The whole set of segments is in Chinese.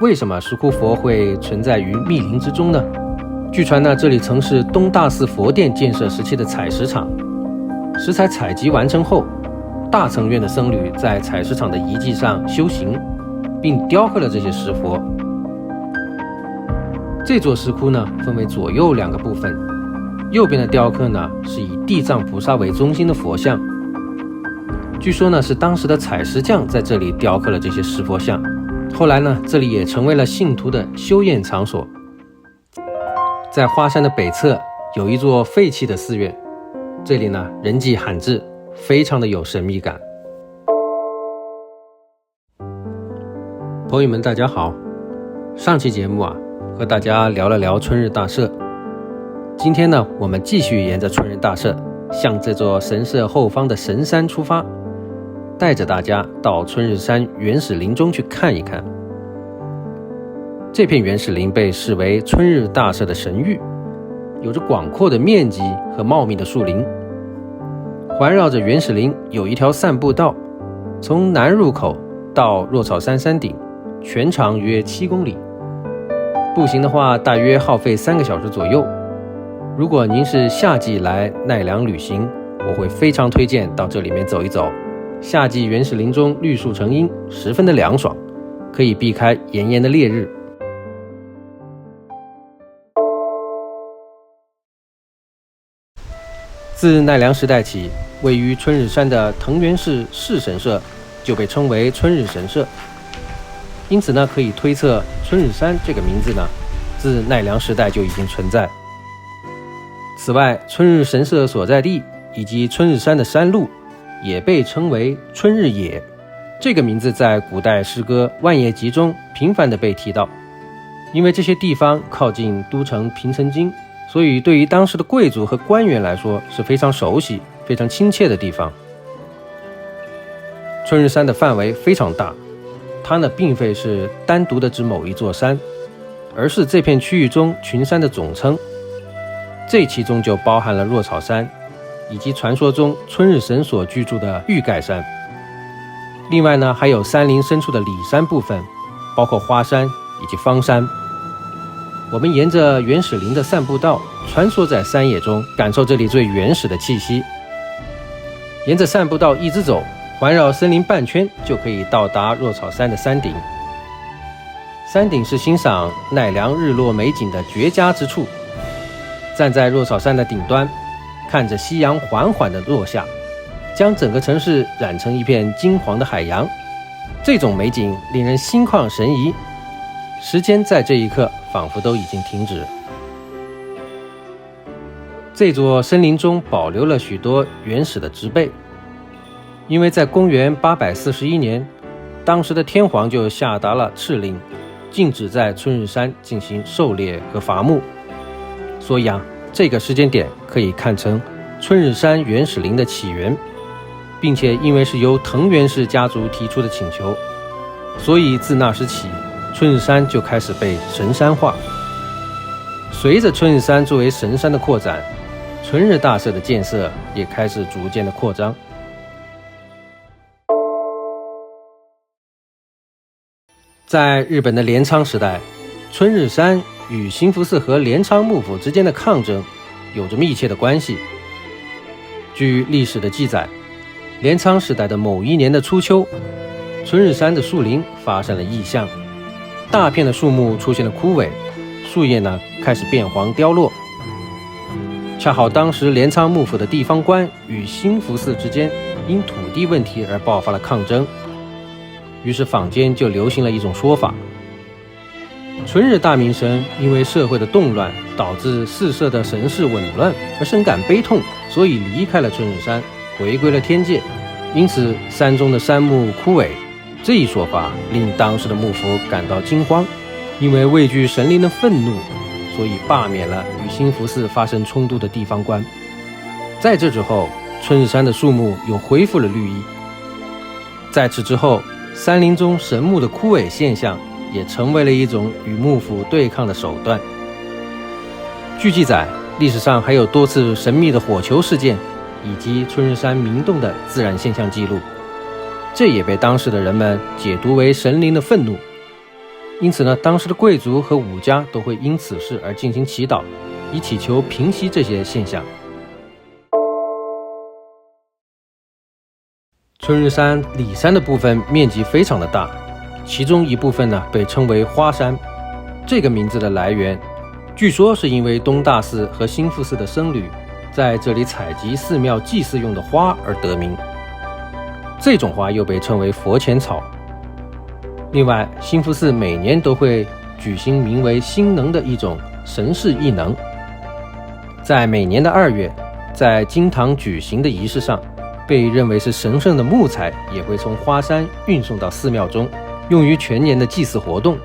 为什么石窟佛会存在于密林之中呢？据传呢，这里曾是东大寺佛殿建设时期的采石场。石材采集完成后，大乘院的僧侣在采石场的遗迹上修行，并雕刻了这些石佛。这座石窟呢，分为左右2个部分。右边的雕刻呢，是以地藏菩萨为中心的佛像。据说呢，是当时的采石匠在这里雕刻了这些石佛像。后来呢，这里也成为了信徒的修验场所。在花山的北侧有一座废弃的寺院，这里呢人迹罕至，非常的有神秘感。朋友们大家好，上期节目和大家聊了聊春日大社。今天呢，我们继续沿着春日大社向这座神社后方的神山出发，带着大家到春日山原始林中去看一看。这片原始林被视为春日大社的神域，有着广阔的面积和茂密的树林。环绕着原始林有一条散步道，从南入口到若草山山顶，全长约7公里。步行的话，大约耗费3个小时左右。如果您是夏季来奈良旅行，我会非常推荐到这里面走一走。夏季原始林中绿树成荫，十分的凉爽，可以避开炎炎的烈日。自奈良时代起，位于春日山的藤原氏氏神社就被称为春日神社，因此呢，可以推测春日山这个名字呢，自奈良时代就已经存在。此外，春日神社所在地以及春日山的山路也被称为春日野，这个名字在古代诗歌《万叶集》中频繁地被提到。因为这些地方靠近都城平城京，所以对于当时的贵族和官员来说是非常熟悉、非常亲切的地方。春日山的范围非常大，它呢并非是单独的指某一座山，而是这片区域中群山的总称。这其中就包含了若草山，以及传说中春日神所居住的玉盖山。另外呢，还有山林深处的里山部分，包括花山以及方山。我们沿着原始林的散步道穿梭在山野中，感受这里最原始的气息。沿着散步道一直走，环绕森林半圈，就可以到达若草山的山顶。山顶是欣赏奈良日落美景的绝佳之处。站在若草山的顶端，看着夕阳缓缓地落下，将整个城市染成一片金黄的海洋。这种美景令人心旷神怡，时间在这一刻仿佛都已经停止。这座森林中保留了许多原始的植被，因为在公元841年，当时的天皇就下达了敕令，禁止在春日山进行狩猎和伐木。所以这个时间点可以看成春日山原始林的起源，并且因为是由藤原氏家族提出的请求，所以自那时起，春日山就开始被神山化。随着春日山作为神山的扩展，春日大社的建设也开始逐渐的扩张。在日本的镰仓时代，春日山与新福寺和镰仓幕府之间的抗争有着密切的关系。据历史的记载，镰仓时代的某一年的初秋，春日山的树林发生了异象，大片的树木出现了枯萎，树叶呢开始变黄凋落。恰好当时镰仓幕府的地方官与新福寺之间因土地问题而爆发了抗争，于是坊间就流行了一种说法，春日大明神因为社会的动乱导致寺社的神事紊乱而深感悲痛，所以离开了春日山，回归了天界，因此山中的山木枯萎。这一说法令当时的幕府感到惊慌，因为畏惧神灵的愤怒，所以罢免了与新福寺发生冲突的地方官。在这之后，春日山的树木又恢复了绿意。在此之后，山林中神木的枯萎现象也成为了一种与幕府对抗的手段。据记载，历史上还有多次神秘的火球事件，以及春日山鸣动的自然现象记录，这也被当时的人们解读为神灵的愤怒。因此呢，当时的贵族和武家都会因此事而进行祈祷，以祈求平息这些现象。春日山里山的部分面积非常的大，其中一部分呢被称为花山。这个名字的来源，据说是因为东大寺和兴福寺的僧侣在这里采集寺庙祭祀用的花而得名。这种花又被称为佛前草。另外，兴福寺每年都会举行名为兴能的一种神事艺能，在每年的2月，在经堂举行的仪式上，被认为是神圣的木材也会从花山运送到寺庙中，用于全年的祭祀活动。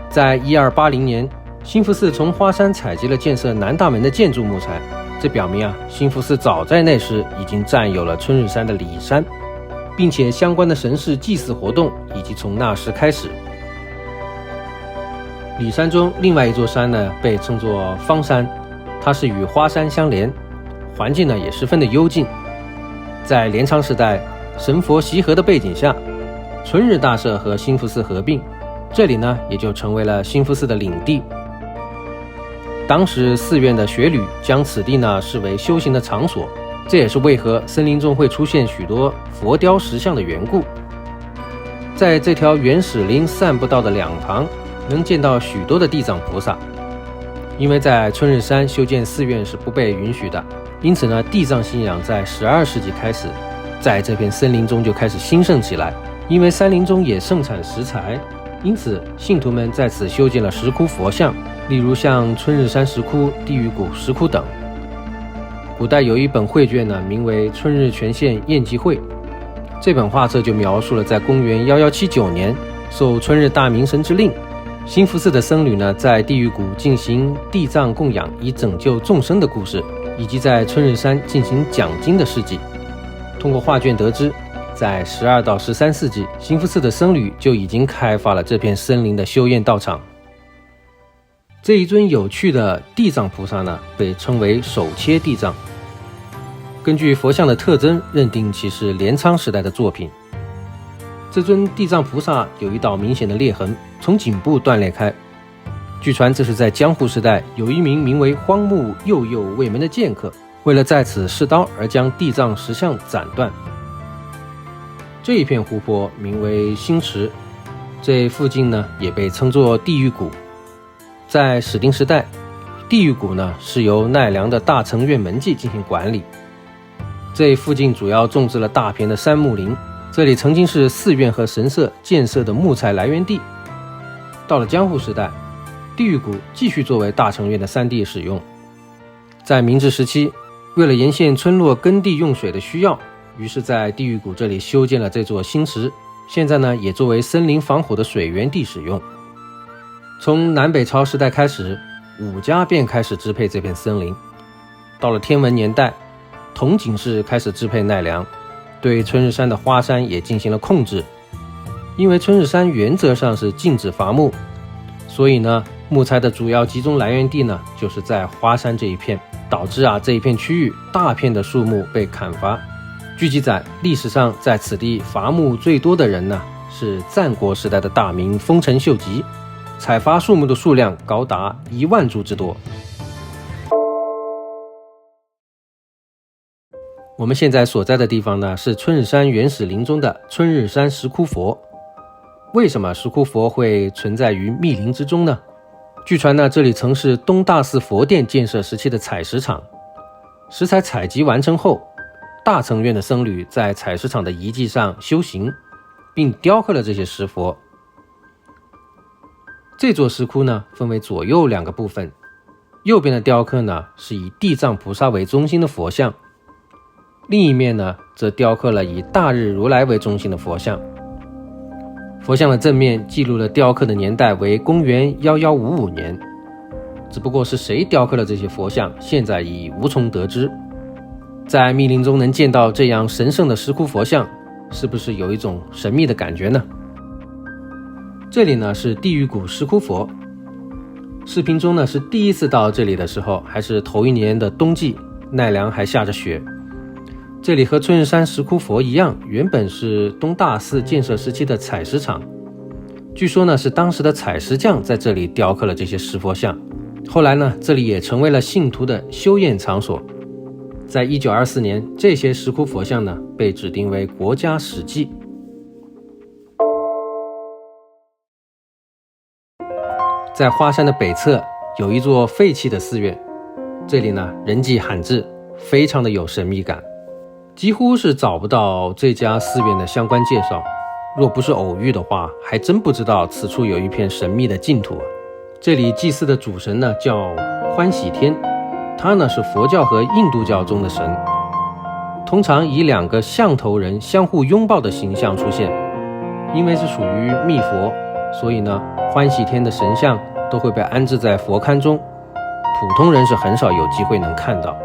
在1280年，兴福寺从花山采集了建设南大门的建筑木材，这表明兴福寺早在那时已经占有了春日山的里山，并且相关的神事祭祀活动以及从那时开始。里山中另外一座山呢，被称作方山，它是与花山相连，环境呢也十分的幽静。在镰仓时代神佛习合的背景下，春日大社和兴福寺合并，这里呢也就成为了兴福寺的领地。当时寺院的学旅将此地呢视为修行的场所，这也是为何森林中会出现许多佛雕石像的缘故。在这条原始林散步道的两旁，能见到许多的地藏菩萨。因为在春日山修建寺院是不被允许的，因此呢，地藏信仰在12世纪开始，在这片森林中就开始兴盛起来。因为山林中也盛产石材，因此信徒们在此修建了石窟佛像，例如像春日山石窟、地狱谷石窟等。古代有一本绘卷呢，名为《春日全县宴祭会》，这本画册就描述了在公元1179年，受春日大明神之令，兴福寺的僧侣呢，在地狱谷进行地藏供养以拯救众生的故事，以及在春日山进行讲经的事迹。通过画卷得知，在12到13世纪，兴福寺的僧侣就已经开发了这片森林的修验道场。这一尊有趣的地藏菩萨呢，被称为手切地藏。根据佛像的特征，认定其是镰仓时代的作品。这尊地藏菩萨有一道明显的裂痕，从颈部断裂开。据传这是在江户时代，有一名名为荒木右右卫门的剑客，为了在此试刀而将地藏石像斩断。这一片湖泊名为星池，这附近呢也被称作地狱谷。在室町时代，地狱谷呢是由奈良的大成院门迹进行管理。这附近主要种植了大片的杉木林，这里曾经是寺院和神社建设的木材来源地。到了江户时代，地狱谷继续作为大成院的山地使用。在明治时期，为了沿线村落耕地用水的需要，于是在地狱谷这里修建了这座新池，现在呢也作为森林防火的水源地使用。从南北朝时代开始，武家便开始支配这片森林。到了天文年代，筒井氏开始支配奈良，对春日山的花山也进行了控制。因为春日山原则上是禁止伐木，所以呢，木材的主要集中来源地呢，就是在花山这一片，导致这一片区域大片的树木被砍伐。据记载，历史上在此地伐木最多的人呢，是战国时代的大名丰臣秀吉，采伐树木的数量高达1万株之多。我们现在所在的地方呢，是春日山原始林中的春日山石窟佛。为什么石窟佛会存在于密林之中呢？据传呢，这里曾是东大寺佛殿建设时期的采石场。石材采集完成后，大成院的僧侣在采石场的遗迹上修行，并雕刻了这些石佛。这座石窟呢，分为左右2个部分，右边的雕刻呢，是以地藏菩萨为中心的佛像，另一面呢，则雕刻了以大日如来为中心的佛像。佛像的正面记录了雕刻的年代为公元1155年，只不过是谁雕刻了这些佛像，现在已无从得知。在密林中能见到这样神圣的石窟佛像，是不是有一种神秘的感觉呢？这里呢是地狱谷石窟佛。视频中呢是第一次到这里的时候，还是头一年的冬季，奈良还下着雪。这里和春日山石窟佛一样，原本是东大寺建设时期的采石场。据说呢是当时的采石匠在这里雕刻了这些石佛像，后来呢这里也成为了信徒的修验场所。在1924年，这些石窟佛像呢被指定为国家史迹。在花山的北侧有一座废弃的寺院，这里呢人迹罕至，非常的有神秘感，几乎是找不到这家寺院的相关介绍。若不是偶遇的话，还真不知道此处有一片神秘的净土。这里祭祀的主神呢叫欢喜天，他呢是佛教和印度教中的神，通常以2个象头人相互拥抱的形象出现。因为是属于密佛，所以呢欢喜天的神像都会被安置在佛龛中，普通人是很少有机会能看到。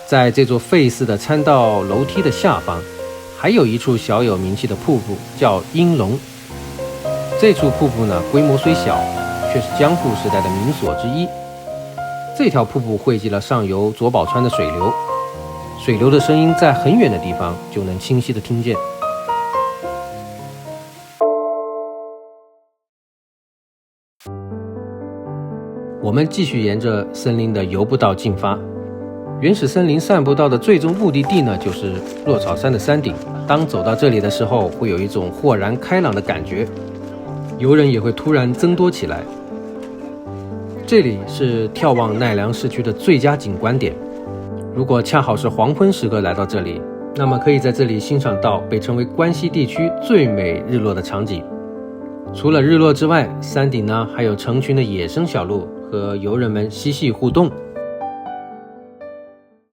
在这座废寺的参道楼梯的下方，还有一处小有名气的瀑布，叫鹰龙。这处瀑布呢规模虽小，却是江户时代的名所之一。这条瀑布汇集了上游佐保川的水流，水流的声音在很远的地方就能清晰地听见。我们继续沿着森林的游步道进发。原始森林散步道的最终目的地呢，就是落草山的山顶。当走到这里的时候，会有一种豁然开朗的感觉，游人也会突然增多起来。这里是眺望奈良市区的最佳景观点。如果恰好是黄昏时刻来到这里，那么可以在这里欣赏到被称为关西地区最美日落的场景。除了日落之外，山顶呢还有成群的野生小鹿和游人们嬉戏互动。